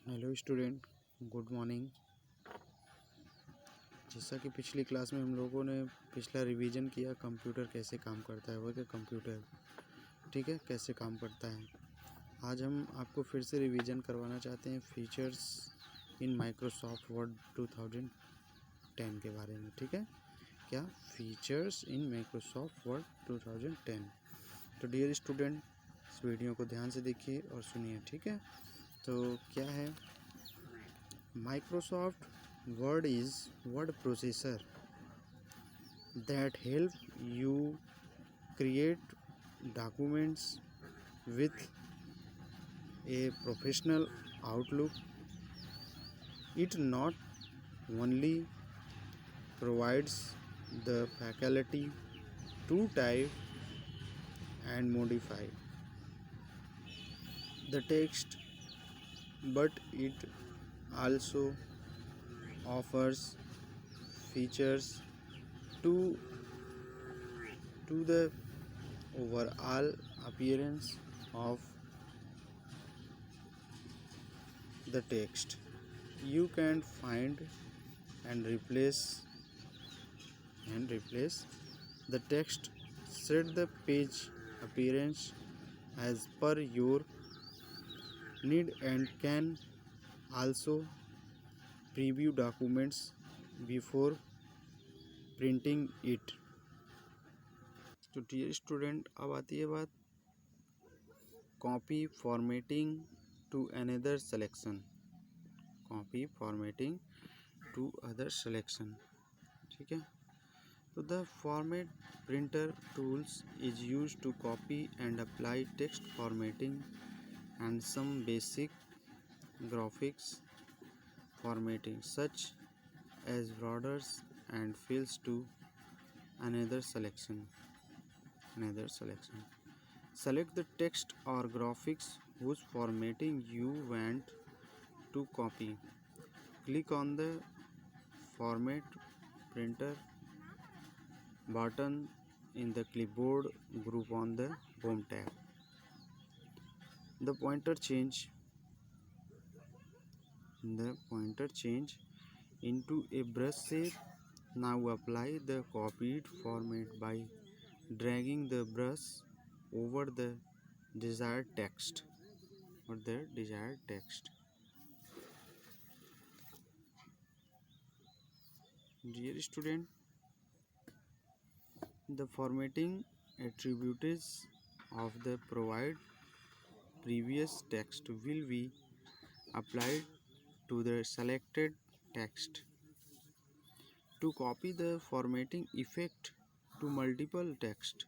Hello student, good morning. जैसा कि पिछली क्लास में हम लोगों ने पिछला रिवीजन किया, कंप्यूटर कैसे काम करता है, वर्क कंप्यूटर, ठीक है, कैसे काम करता है। आज हम आपको फिर से रिवीजन करवाना चाहते हैं फीचर्स इन माइक्रोसॉफ्ट वर्ड 2010 के बारे में, ठीक है। क्या फीचर्स इन माइक्रोसॉफ्ट वर्ड 2010। तो डियर स्टूडेंट, इस वीडियो को ध्यान से देखिए और सुनिए, ठीक है। तो क्या है Microsoft Word is word processor that help you create documents with a professional outlook. It not only provides the faculty to type and modify the text, but it also offers features to the overall appearance of the text. You can find and replace the text, set the page appearance as per your need, and can also preview documents before printing it. तो dear student, अब आती है बात copy formatting to another selection. Copy formatting to other selection, ठीक है। तो the format printer tools is use to copy and apply text formatting and some basic graphics formatting such as borders and fills to another selection. Select the text or graphics whose formatting you want to copy. Click on the format printer button in the clipboard group on the home tab. The pointer change into a brush shape. Now apply the copied format by dragging the brush over the desired text. Dear student, the formatting attributes of the provided previous text will be applied to the selected text. To copy the formatting effect to multiple text,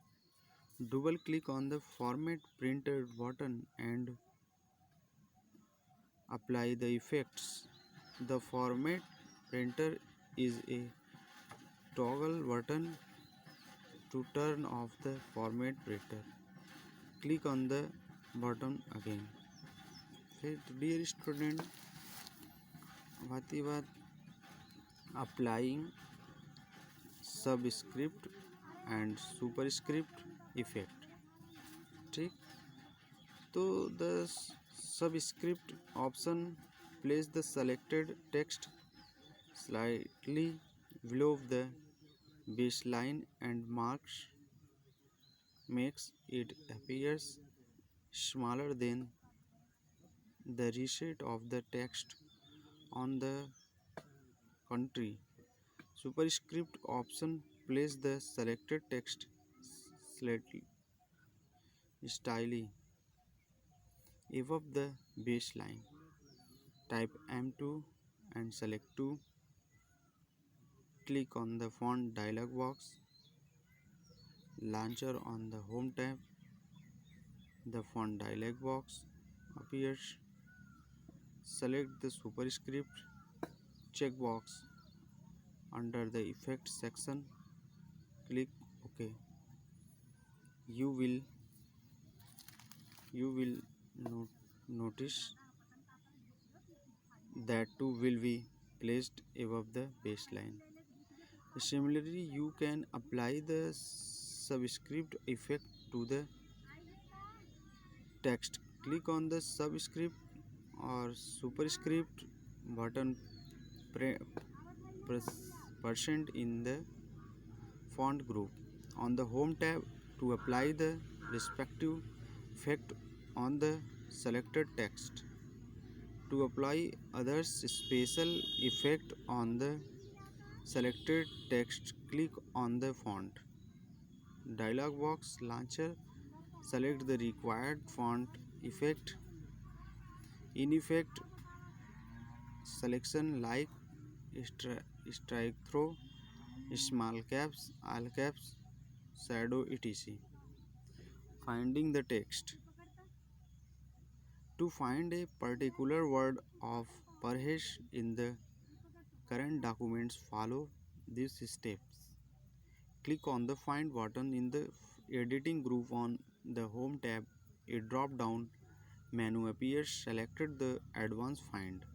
double click on the format printer button and apply the effects. The format printer is a toggle button to turn off the format printer. Click on the button again. Dear student, बात applying subscript and superscript effect, ठीक। तो the subscript option place the selected text slightly below the baseline and makes it appears smaller than the rest of the text. On the contrary, superscript option place the selected text slightly above the baseline. Type M2 and select 2. Click on the font dialog box. Launcher on the home tab. The font dialog box appears. Select the superscript checkbox under the effect section. Click OK. You will notice that 2 will be placed above the baseline. Similarly, you can apply the subscript effect to the text. Click on the subscript और superscript button present in the font group on the home tab to apply the respective effect on the selected text. To apply others special effect on the selected text, click on the font dialog box launcher, select the required font effect. In effect selection like strike through, small caps, all caps, shadow, etc. Finding the text. To find a particular word of Parhesh in the current documents, follow these steps. Click on the Find button in the editing group on the Home tab. A drop-down menu appears. Select the Advanced Find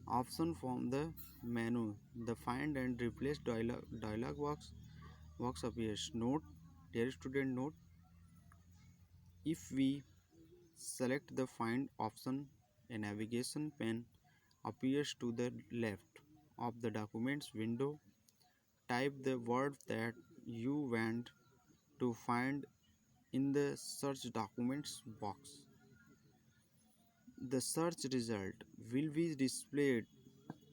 option from the menu. The Find and Replace dialog box appears. Note, dear student, note, if we select the Find option, a navigation pane appears to the left of the Documents window. Type the word that you want to find in the Search Documents box. The search result will be displayed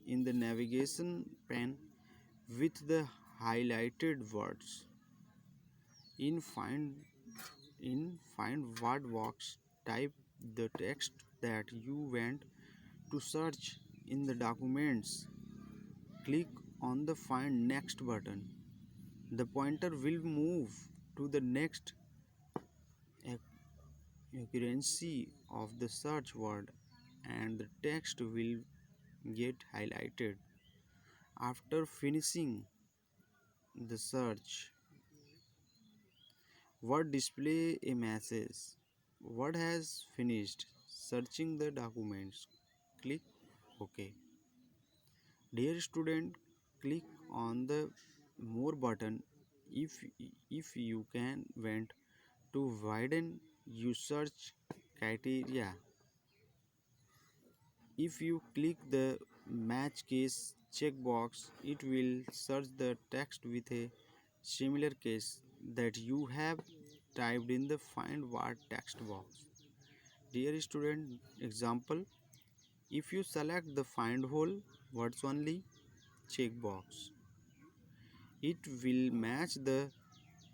in the navigation pane with the highlighted words. In Find Word box, type the text that you want to search in the documents. Click on the Find Next button. The pointer will move to the next occurrence of the search word and the text will get highlighted. After finishing the search, Word display a message. Word has finished searching the documents. Click OK. Dear student, click on the More button if you can want to widen your search criteria. If you click the Match Case checkbox, it will search the text with a similar case that you have typed in the Find Word text box. Dear student, example, if you select the Find Whole Words Only checkbox, it will match the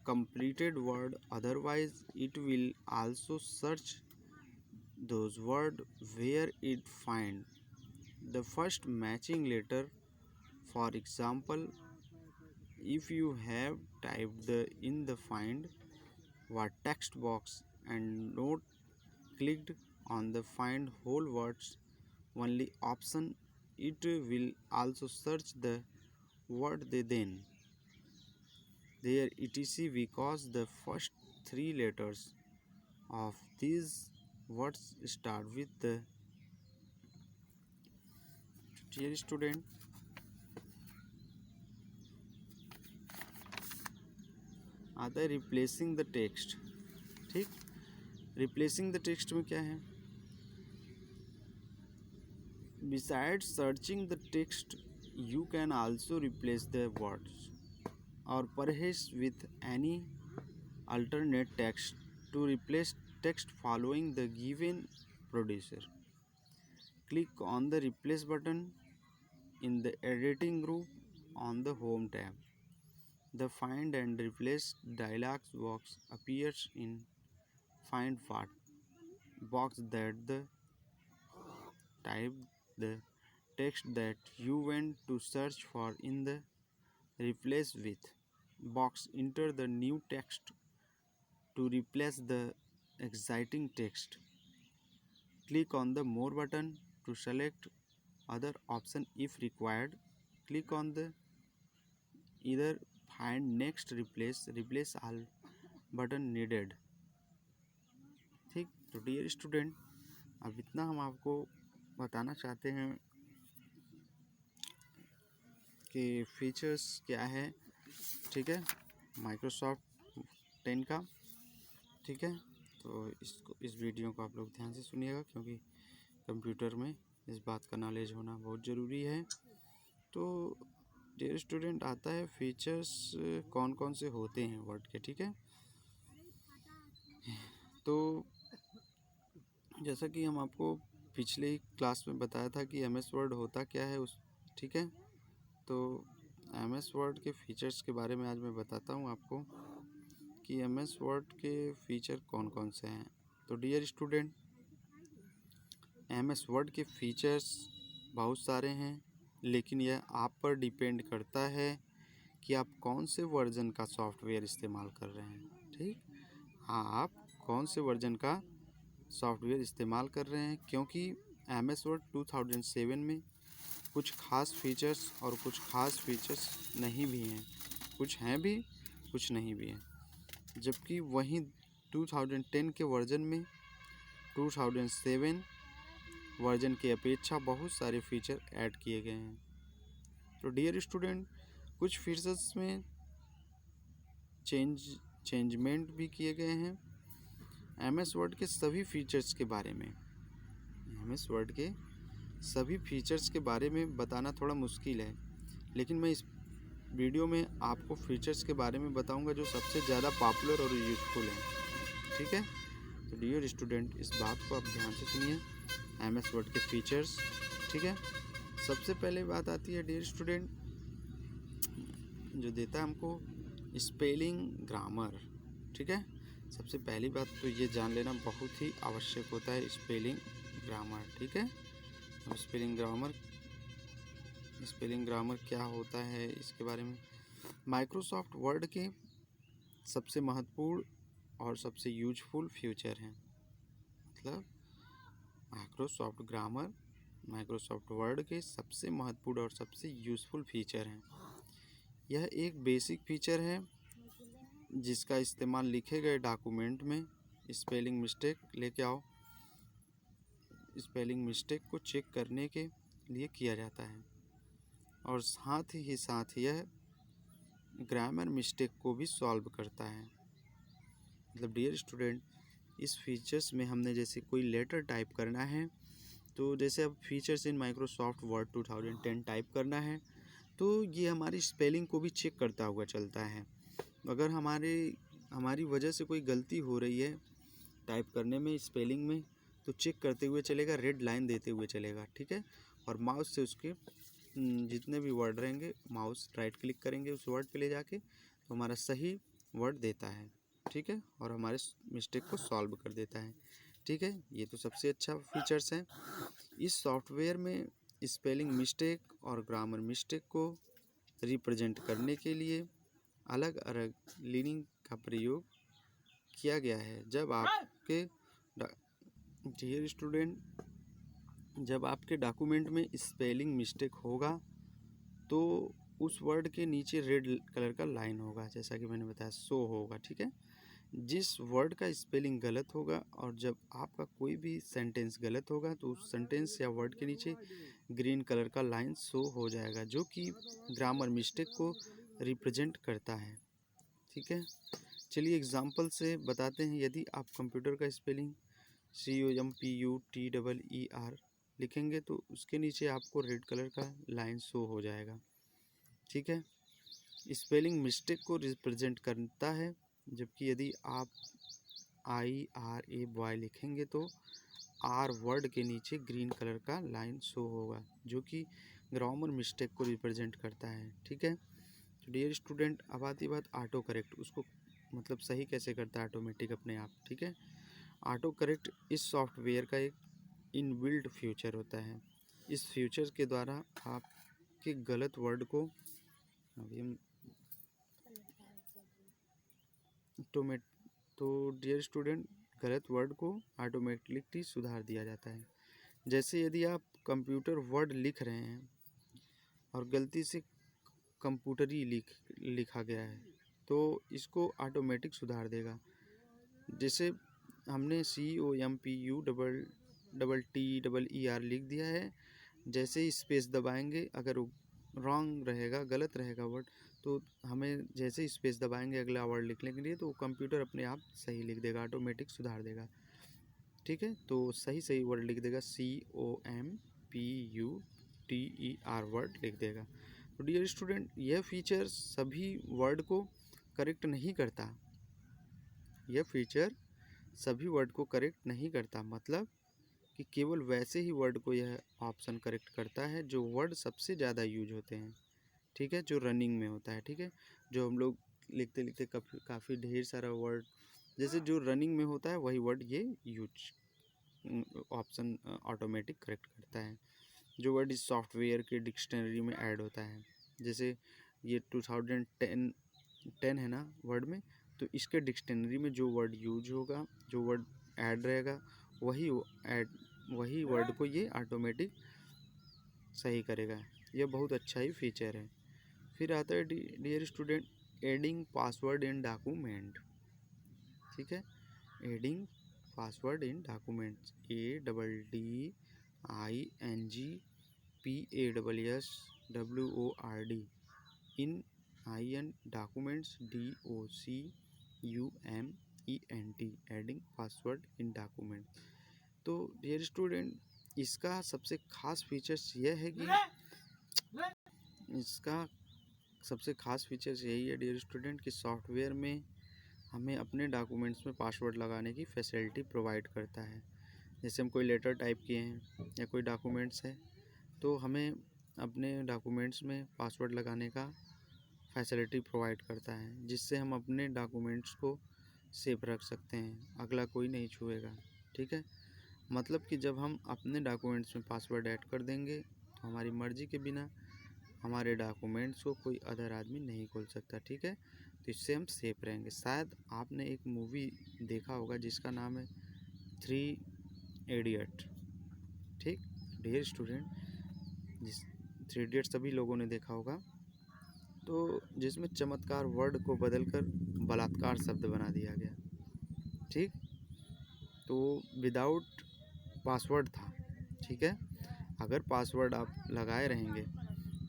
completed word, otherwise it will also search those words where it finds the first matching letter. For example, if you have typed in the Find Word text box and not clicked on the Find Whole Words Only option, it will also search the word then there etc because the first three letters of these words start with the. Dear student, आता है replacing the text. ठीक, replacing the text में क्या है? Besides searching the text, you can also replace the words or Parhesh with any alternate text. To replace text following the given procedure, click on the Replace button in the Editing group on the Home tab. The Find and Replace dialog box appears in Find Word box that the type the text that you want to search for in the Replace with box. Enter the new text to replace the existing text. Click on the More button to select other option if required. Click on the either Find Next, Replace All button needed. ठीक, तो dear student, अब इतना हम आपको बताना चाहते हैं कि फीचर्स क्या है. ठीक है, माइक्रोसॉफ्ट 10 का. ठीक है, तो इस वीडियो को आप लोग ध्यान से सुनिएगा क्योंकि कंप्यूटर में इस बात का नॉलेज होना बहुत ज़रूरी है। तो डियर स्टूडेंट, आता है फीचर्स कौन कौन से होते हैं वर्ड के, ठीक है। तो जैसा कि हम आपको पिछले ही क्लास में बताया था कि एमएस वर्ड होता क्या है ठीक है। तो एमएस वर्ड के फीचर्स के बारे में आज मैं बताता हूँ आपको कि एमएस वर्ड के फीचर कौन कौन से हैं। तो डियर स्टूडेंट, एमएस वर्ड के फीचर्स बहुत सारे हैं, लेकिन यह आप पर डिपेंड करता है कि आप कौन से वर्जन का सॉफ्टवेयर इस्तेमाल कर रहे हैं, ठीक। हाँ, आप कौन से वर्जन का सॉफ्टवेयर इस्तेमाल कर रहे हैं, क्योंकि एमएस वर्ड 2007 में कुछ खास फीचर्स और कुछ खास फीचर्स नहीं भी हैं, कुछ हैं भी कुछ नहीं भी हैं। जबकि वहीं 2010 के वर्जन में 2007 वर्जन की अपेक्षा बहुत सारे फीचर ऐड किए गए हैं। तो डियर स्टूडेंट, कुछ फीचर्स में चेंजमेंट भी किए गए हैं। एमएस वर्ड के सभी फीचर्स के बारे में एमएस वर्ड के सभी फीचर्स के बारे में बताना थोड़ा मुश्किल है, लेकिन मैं इस वीडियो में आपको फीचर्स के बारे में बताऊंगा जो सबसे ज़्यादा पॉपुलर और यूज़फुल हैं, ठीक है। तो डियर स्टूडेंट, इस बात को आप ध्यान से सुनिए, एमएस वर्ड के फीचर्स, ठीक है। सबसे पहले बात आती है डियर स्टूडेंट, जो देता है हमको स्पेलिंग ग्रामर, ठीक है। सबसे पहली बात तो ये जान लेना बहुत ही आवश्यक होता है, स्पेलिंग ग्रामर, ठीक है। अब स्पेलिंग ग्रामर क्या होता है, इसके बारे में माइक्रोसॉफ्ट वर्ड के सबसे महत्वपूर्ण और सबसे यूजफुल फीचर हैं। मतलब माइक्रोसॉफ्ट वर्ड के सबसे महत्वपूर्ण और सबसे यूजफुल फीचर हैं। यह एक बेसिक फीचर है जिसका इस्तेमाल लिखे गए डॉक्यूमेंट में स्पेलिंग मिस्टेक लेके आओ स्पेलिंग मिस्टेक को चेक करने के लिए किया जाता है, और साथ ही यह ग्रामर मिस्टेक को भी सॉल्व करता है। मतलब डियर स्टूडेंट, इस फीचर्स में हमने जैसे कोई लेटर टाइप करना है, तो जैसे अब features in Microsoft word 2010 type करना है, तो ये हमारी स्पेलिंग को भी चेक करता हुआ चलता है। अगर हमारी वजह से कोई गलती हो रही है टाइप करने में, स्पेलिंग में, तो चेक करते हुए चलेगा, रेड लाइन देते हुए चलेगा, ठीक है। और माउस से उसके जितने भी वर्ड रहेंगे, माउस राइट क्लिक करेंगे उस वर्ड पे ले जाके, तो हमारा सही वर्ड देता है, ठीक है, और हमारे मिस्टेक को सॉल्व कर देता है, ठीक है। ये तो सबसे अच्छा फीचर्स है। इस सॉफ्टवेयर में स्पेलिंग मिस्टेक और ग्रामर मिस्टेक को रिप्रेजेंट करने के लिए अलग अलग लीनिंग का प्रयोग किया गया है। डियर स्टूडेंट, जब आपके डॉक्यूमेंट में स्पेलिंग मिस्टेक होगा तो उस वर्ड के नीचे रेड कलर का लाइन होगा, जैसा कि मैंने बताया, शो होगा, ठीक है। जिस वर्ड का स्पेलिंग गलत होगा और जब आपका कोई भी सेंटेंस गलत होगा तो उस सेंटेंस या वर्ड के नीचे ग्रीन कलर का लाइन शो हो जाएगा, जो कि ग्रामर मिस्टेक को रिप्रेजेंट करता है, ठीक है। चलिए एग्जांपल से बताते हैं। यदि आप कंप्यूटर का स्पेलिंग COMPUTER लिखेंगे तो उसके नीचे आपको रेड कलर का लाइन शो हो जाएगा, ठीक है। स्पेलिंग मिस्टेक को रिप्रेजेंट करता है, जबकि यदि आप IRAY लिखेंगे तो आर वर्ड के नीचे ग्रीन कलर का लाइन शो होगा, जो कि ग्रामर मिस्टेक को रिप्रेजेंट करता है, ठीक है। तो डियर स्टूडेंट, अब आती बात ऑटो करेक्ट, उसको मतलब सही कैसे करता है ऑटोमेटिक अपने आप, ठीक है। ऑटो करेक्ट इस सॉफ्टवेयर का एक इनबिल्ट फीचर होता है। इस फीचर के द्वारा आपके गलत वर्ड को अभी हम तो डियर स्टूडेंट, गलत वर्ड को ऑटोमेटिकली सुधार दिया जाता है। जैसे यदि आप कंप्यूटर वर्ड लिख रहे हैं और गलती से कंप्यूटरी लिखा गया है, तो इसको ऑटोमेटिक सुधार देगा। जैसे हमने COMPUTER लिख दिया है, जैसे ही स्पेस दबाएंगे, अगर रॉन्ग रहेगा, गलत रहेगा वर्ड, तो हमें जैसे ही स्पेस दबाएंगे अगला वर्ड लिखने के लिए, तो कंप्यूटर अपने आप सही लिख देगा, ऑटोमेटिक सुधार देगा, ठीक है, तो सही सही वर्ड लिख देगा, COMPUTER वर्ड लिख देगा। तो डियर स्टूडेंट, यह फीचर सभी वर्ड को करेक्ट नहीं करता, यह फीचर सभी वर्ड को करेक्ट नहीं करता, मतलब कि केवल वैसे ही वर्ड को यह ऑप्शन करेक्ट करता है जो वर्ड सबसे ज़्यादा यूज होते हैं, ठीक है, जो रनिंग में होता है, ठीक है, जो हम लोग लिखते लिखते काफ़ी ढेर सारा वर्ड जैसे जो रनिंग में होता है वही वर्ड ये यूज ऑप्शन ऑटोमेटिक करेक्ट करता है। जो वर्ड इस सॉफ्टवेयर के डिक्शनरी में ऐड होता है, जैसे ये 2010 है ना वर्ड में, तो इसके डिक्शनरी में जो वर्ड यूज होगा, जो वर्ड ऐड रहेगा, वही वर्ड को ये ऑटोमेटिक सही करेगा। यह बहुत अच्छा ही फीचर है। फिर आता है dear student, adding password in document, ठीक है, adding password in documents, ADDING PASSWORD in documents DOCUMENT, adding password in document. तो डियर स्टूडेंट, इसका सबसे खास फीचर्स यह है कि यही है डियर स्टूडेंट कि सॉफ्टवेयर में हमें अपने डॉक्यूमेंट्स में पासवर्ड लगाने की फैसिलिटी प्रोवाइड करता है। जैसे हम कोई लेटर टाइप किए हैं या कोई डॉक्यूमेंट्स है, तो हमें अपने डॉक्यूमेंट्स में पासवर्ड लगाने का फैसिलिटी प्रोवाइड करता है, जिससे हम अपने डॉक्यूमेंट्स को सेफ रख सकते हैं, अगला कोई नहीं छुएगा, ठीक है। मतलब कि जब हम अपने डॉक्यूमेंट्स में पासवर्ड ऐड कर देंगे तो हमारी मर्ज़ी के बिना हमारे डॉक्यूमेंट्स को कोई अदर आदमी नहीं खोल सकता, ठीक है। तो इससे हम सेफ रहेंगे। शायद आपने एक मूवी देखा होगा जिसका नाम है 3 इडियट, ठीक डियर स्टूडेंट, जिस 3 इडियट सभी लोगों ने देखा होगा, तो जिसमें चमत्कार वर्ड को बदलकर बलात्कार शब्द बना दिया गया, ठीक, तो विदाउट पासवर्ड था, ठीक है। अगर पासवर्ड आप लगाए रहेंगे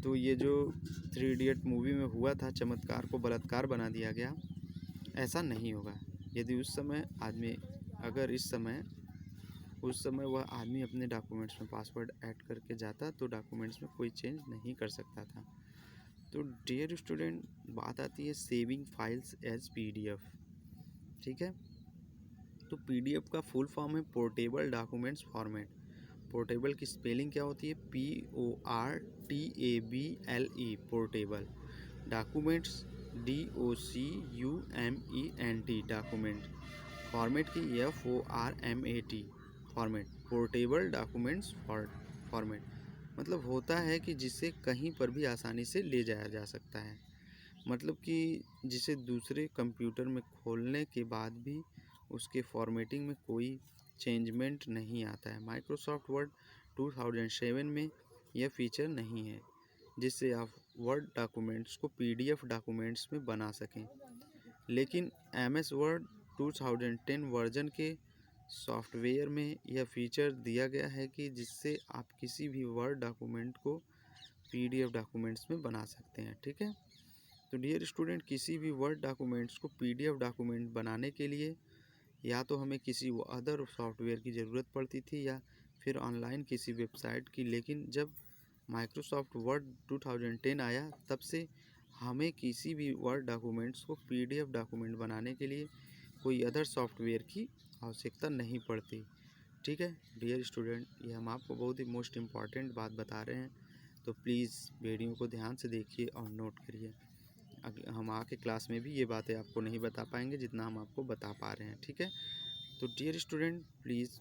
तो ये जो 3 इडियट मूवी में हुआ था, चमत्कार को बलात्कार बना दिया गया, ऐसा नहीं होगा। यदि उस समय वह आदमी अपने डॉक्यूमेंट्स में पासवर्ड ऐड करके जाता तो डॉक्यूमेंट्स में कोई चेंज नहीं कर सकता था। तो डियर स्टूडेंट, बात आती है सेविंग फाइल्स एज PDF, ठीक है। तो PDF का फुल फॉर्म है पोर्टेबल डॉक्यूमेंट्स फॉर्मेट। पोर्टेबल की स्पेलिंग क्या होती है? PORTABLE, portable. Documents DOCUMENT, document. Format की FORMAT, format. Portable documents format मतलब होता है कि जिसे कहीं पर भी आसानी से ले जाया जा सकता है, मतलब कि जिसे दूसरे कंप्यूटर में खोलने के बाद भी उसके फॉर्मेटिंग में कोई चेंजमेंट नहीं आता है। माइक्रोसॉफ्ट वर्ड 2007 में यह फीचर नहीं है, जिससे आप वर्ड डॉक्यूमेंट्स को PDF डॉक्यूमेंट्स में बना सकें। लेकिन MS वर्ड 2010 वर्जन के सॉफ्टवेयर में यह फीचर दिया गया है कि जिससे आप किसी भी वर्ड डॉक्यूमेंट को PDF डॉक्यूमेंट्स में बना सकते हैं, ठीक है। तो डियर स्टूडेंट, किसी भी वर्ड डॉक्यूमेंट्स को PDF डॉक्यूमेंट बनाने के लिए या तो हमें किसी अदर सॉफ्टवेयर की ज़रूरत पड़ती थी या फिर ऑनलाइन किसी वेबसाइट की, लेकिन जब माइक्रोसॉफ्ट वर्ड 2010 आया तब से हमें किसी भी वर्ड डॉक्यूमेंट्स को PDF डॉक्यूमेंट बनाने के लिए कोई अदर सॉफ्टवेयर की आवश्यकता नहीं पड़ती, ठीक है। डियर स्टूडेंट, ये हम आपको बहुत ही मोस्ट इम्पॉर्टेंट बात बता रहे हैं, तो प्लीज़ वीडियो को ध्यान से देखिए और नोट करिए। हम आके क्लास में भी ये बातें आपको नहीं बता पाएंगे जितना हम आपको बता पा रहे हैं, ठीक है। तो डियर स्टूडेंट, प्लीज़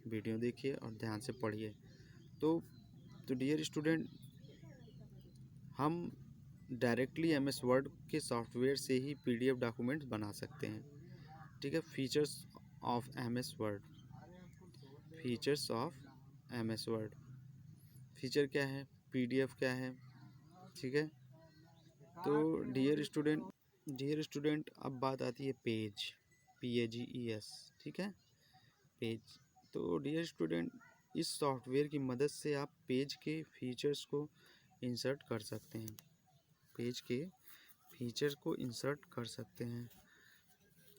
वीडियो देखिए और ध्यान से पढ़िए। तो डियर स्टूडेंट, हम डायरेक्टली MS वर्ड के सॉफ्टवेयर से ही PDF डॉक्यूमेंट्स बना सकते हैं, ठीक है। Features of MS word, features of MS word, feature क्या है, PDF क्या है, ठीक है। तो डियर स्टूडेंट, अब बात आती है पेज, PAGES, ठीक है, पेज। तो डियर स्टूडेंट, इस सॉफ्टवेयर की मदद से आप पेज के फीचर्स को इंसर्ट कर सकते हैं, पेज के फीचर्स को इंसर्ट कर सकते हैं,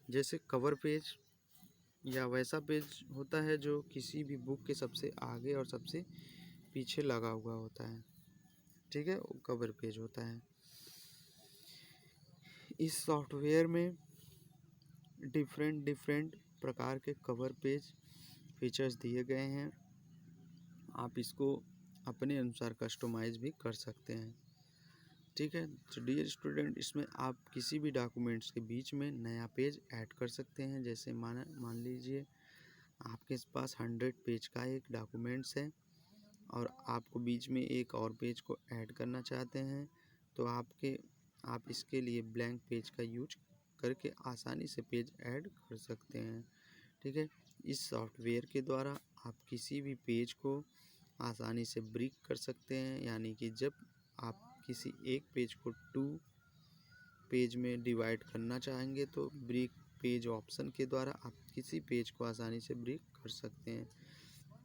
जैसे कवर पेज, या वैसा पेज होता है जो किसी भी बुक के सबसे आगे और सबसे पीछे लगा हुआ होता है, ठीक है, वो कवर पेज होता है। इस सॉफ्टवेयर में डिफरेंट प्रकार के कवर पेज फीचर्स दिए गए हैं। आप इसको अपने अनुसार कस्टमाइज भी कर सकते हैं, ठीक है। तो डियर स्टूडेंट, इसमें आप किसी भी डॉक्यूमेंट्स के बीच में नया पेज ऐड कर सकते हैं। जैसे मान लीजिए आपके पास 100 पेज का एक डॉक्यूमेंट्स है और आपको बीच में एक और पेज को ऐड करना चाहते हैं, तो आप इसके लिए ब्लैंक पेज का यूज करके आसानी से पेज ऐड कर सकते हैं, ठीक है। इस सॉफ्टवेयर के द्वारा आप किसी भी पेज को आसानी से ब्रेक कर सकते हैं, यानी कि जब आप किसी एक पेज को 2 पेज में डिवाइड करना चाहेंगे तो ब्रेक पेज ऑप्शन के द्वारा आप किसी पेज को आसानी से ब्रेक कर सकते हैं।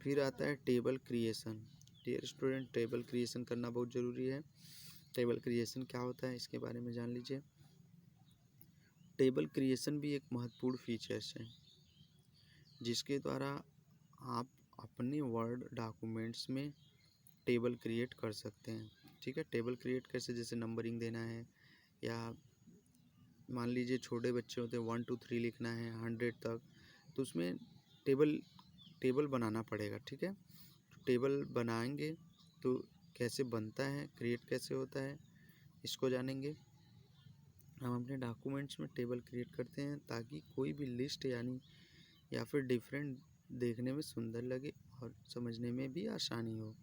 फिर आता है table creation. Dear student, table creation करना बहुत ज़रूरी है। टेबल क्रिएशन क्या होता है इसके बारे में जान लीजिए। टेबल क्रिएशन भी एक महत्वपूर्ण फीचर्स है जिसके द्वारा आप अपने वर्ड डॉक्यूमेंट्स में टेबल क्रिएट कर सकते हैं, ठीक है। टेबल क्रिएट कैसे, जैसे नंबरिंग देना है या मान लीजिए छोटे बच्चे होते हैं 1 to 3 लिखना है 100 तक, तो उसमें टेबल बनाना पड़ेगा, ठीक है। तो टेबल बनाएंगे तो कैसे बनता है, क्रिएट कैसे होता है, इसको जानेंगे। हम अपने डॉक्यूमेंट्स में टेबल क्रिएट करते हैं ताकि कोई भी लिस्ट या फिर डिफरेंट देखने में सुंदर लगे और समझने में भी आसानी हो।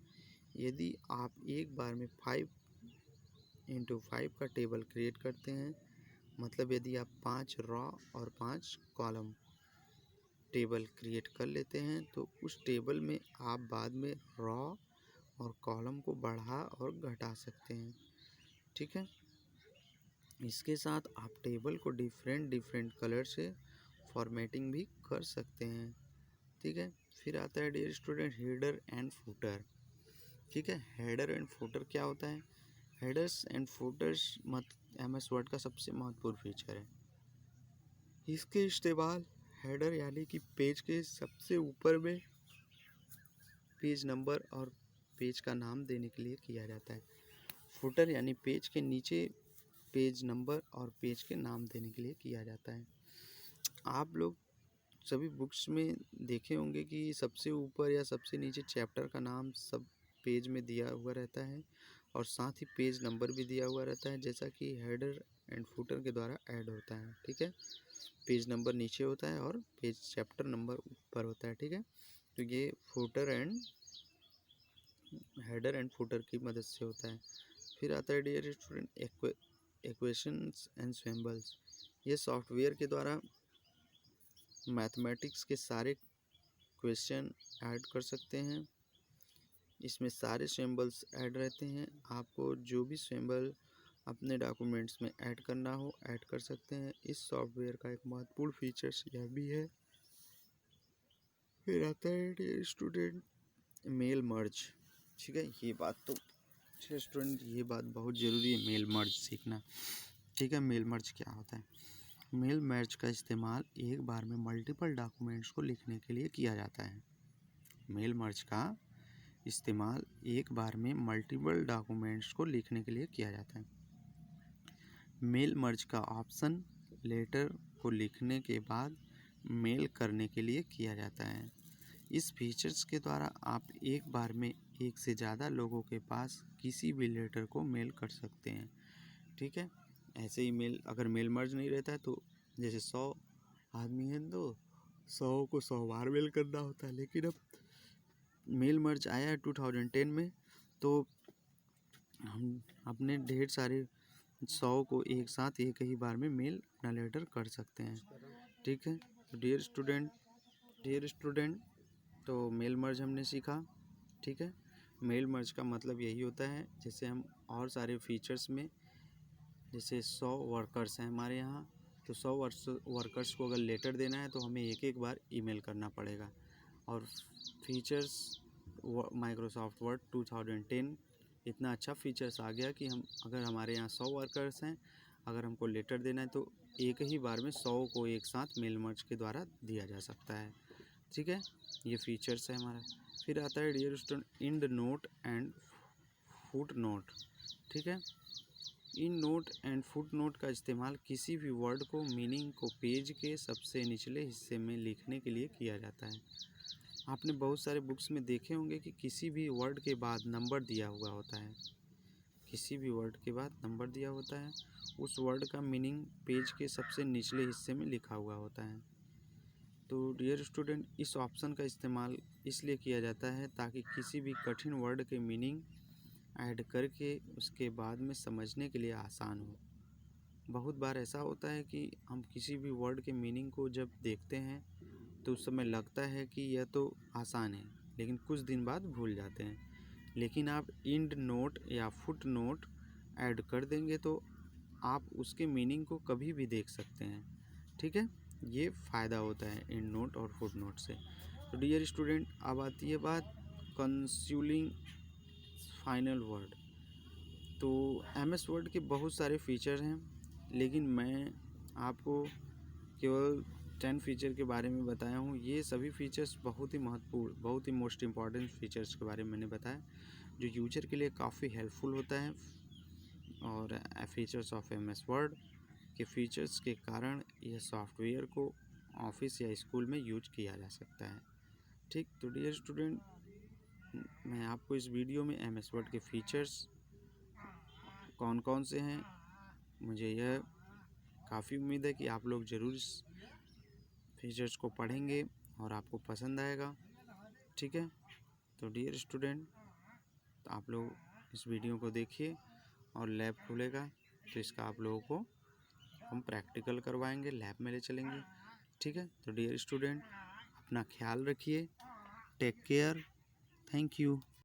यदि आप एक बार में 5x5 का टेबल क्रिएट करते हैं, मतलब यदि आप 5 रॉ और 5 कॉलम टेबल क्रिएट कर लेते हैं तो उस टेबल में आप बाद में रॉ और कॉलम को बढ़ा और घटा सकते हैं, ठीक है। इसके साथ आप टेबल को डिफरेंट कलर से फॉर्मेटिंग भी कर सकते हैं, ठीक है। फिर आता है dear student header and footer, ठीक है। हेडर एंड फुटर क्या होता है? Headers and footers MS word का सबसे महत्वपूर्ण फीचर है। इसके इस्तेमाल हेडर यानी कि पेज के सबसे ऊपर में पेज नंबर और पेज का नाम देने के लिए किया जाता है। फुटर यानी पेज के नीचे पेज नंबर और पेज के नाम देने के लिए किया जाता है। आप लोग सभी बुक्स में देखे होंगे कि सबसे ऊपर या सबसे नीचे चैप्टर का नाम सब पेज में दिया हुआ रहता है और साथ ही पेज नंबर भी दिया हुआ रहता है, जैसा कि हेडर एंड फुटर के द्वारा ऐड होता है, ठीक है। पेज नंबर नीचे होता है और पेज चैप्टर नंबर ऊपर होता है, ठीक है। तो ये हेडर एंड फुटर की मदद से होता है। फिर आता है dear student equations and symbols. ये सॉफ्टवेयर के द्वारा मैथमेटिक्स के सारे क्वेश्चन ऐड कर सकते हैं। इसमें सारे सिंबल्स ऐड रहते हैं। आपको जो भी सिंबल अपने डॉक्यूमेंट्स में ऐड करना हो ऐड कर सकते हैं। इस सॉफ्टवेयर का एक महत्वपूर्ण फीचर्स यह भी है। फिर आता है डियर स्टूडेंट मेल मर्ज, ठीक है। ये बात बहुत ज़रूरी है, मेल मर्ज सीखना, ठीक है। मेल मर्ज क्या होता है? मेल मर्ज का इस्तेमाल एक बार में मल्टीपल डॉक्यूमेंट्स को लिखने के लिए किया जाता है। मेल मर्ज का इस्तेमाल एक बार में मल्टीपल डॉक्यूमेंट्स को लिखने के लिए किया जाता है। मेल मर्ज का ऑप्शन लेटर को लिखने के बाद मेल करने के लिए किया जाता है। इस फीचर्स के द्वारा आप एक बार में एक से ज़्यादा लोगों के पास किसी भी लेटर को मेल कर सकते हैं, ठीक है। ऐसे ही अगर मेल मर्ज नहीं रहता है तो जैसे 100 आदमी हैं तो 100 को 100 बार मेल करना होता है, लेकिन अब मेल मर्ज आया है 2010 में, तो हम अपने ढेर सारे 100 को एक साथ एक ही बार में मेल अपना लेटर कर सकते हैं, ठीक है। तो डियर स्टूडेंट तो मेल मर्ज हमने सीखा, ठीक है। मेल मर्ज का मतलब यही होता है, जैसे हम और सारे फीचर्स में जैसे 100 वर्कर्स हैं हमारे यहाँ, तो 100 वर्कर्स को अगर लेटर देना है तो हमें एक बार ईमेल करना पड़ेगा। और फीचर्स माइक्रोसॉफ्ट वर्ड 2010 इतना अच्छा फीचर्स आ गया कि अगर हमारे यहाँ 100 वर्कर्स हैं, अगर हमको लेटर देना है तो एक ही बार में 100 को एक साथ मेल मर्ज के द्वारा दिया जा सकता है। ठीक है, ये फीचर्स है हमारा। फिर आता है dear student end note and foot note. ठीक है, end note and foot note का इस्तेमाल किसी भी वर्ड को मीनिंग को पेज के सबसे निचले हिस्से में लिखने के लिए किया जाता है। आपने बहुत सारे बुक्स में देखे होंगे कि किसी भी वर्ड के बाद नंबर दिया हुआ होता है, किसी भी वर्ड के बाद नंबर दिया होता है, उस वर्ड का मीनिंग पेज के सबसे निचले हिस्से में लिखा हुआ होता है। तो डियर स्टूडेंट, इस ऑप्शन का इस्तेमाल इसलिए किया जाता है ताकि किसी भी कठिन वर्ड के मीनिंग ऐड करके उसके बाद में समझने के लिए आसान हो। बहुत बार ऐसा होता है कि हम किसी भी वर्ड के मीनिंग को जब देखते हैं तो उस समय लगता है कि यह तो आसान है, लेकिन कुछ दिन बाद भूल जाते हैं। लेकिन आप इंड नोट या फुट नोट ऐड कर देंगे तो आप उसके मीनिंग को कभी भी देख सकते हैं। ठीक है, ये फ़ायदा होता है इंड नोट और फुट नोट से। तो डियर स्टूडेंट, अब आती है बात कंसोलिंग फाइनल वर्ड। तो MS वर्ड के बहुत सारे फीचर हैं, लेकिन मैं आपको केवल 10 फीचर के बारे में बताया हूँ। ये सभी फीचर्स बहुत ही महत्वपूर्ण, बहुत ही मोस्ट इम्पॉर्टेंट फीचर्स के बारे में मैंने बताया, जो यूजर के लिए काफ़ी हेल्पफुल होता है। और फीचर्स ऑफ MS वर्ड के फीचर्स के कारण यह सॉफ्टवेयर को ऑफिस या स्कूल में यूज किया जा सकता है। ठीक, तो डियर स्टूडेंट, मैं आपको इस वीडियो में MS वर्ड के फीचर्स कौन कौन से हैं, मुझे यह काफ़ी उम्मीद है कि आप लोग ज़रूर इस फीचर्स को पढ़ेंगे और आपको पसंद आएगा। ठीक है, तो डियर स्टूडेंट, आप लोग इस वीडियो को देखिए और लैब खुलेगा तो इसका आप लोगों को हम प्रैक्टिकल करवाएंगे, लैब में ले चलेंगे। ठीक है, तो डियर स्टूडेंट, अपना ख्याल रखिए, टेक केयर, थैंक यू।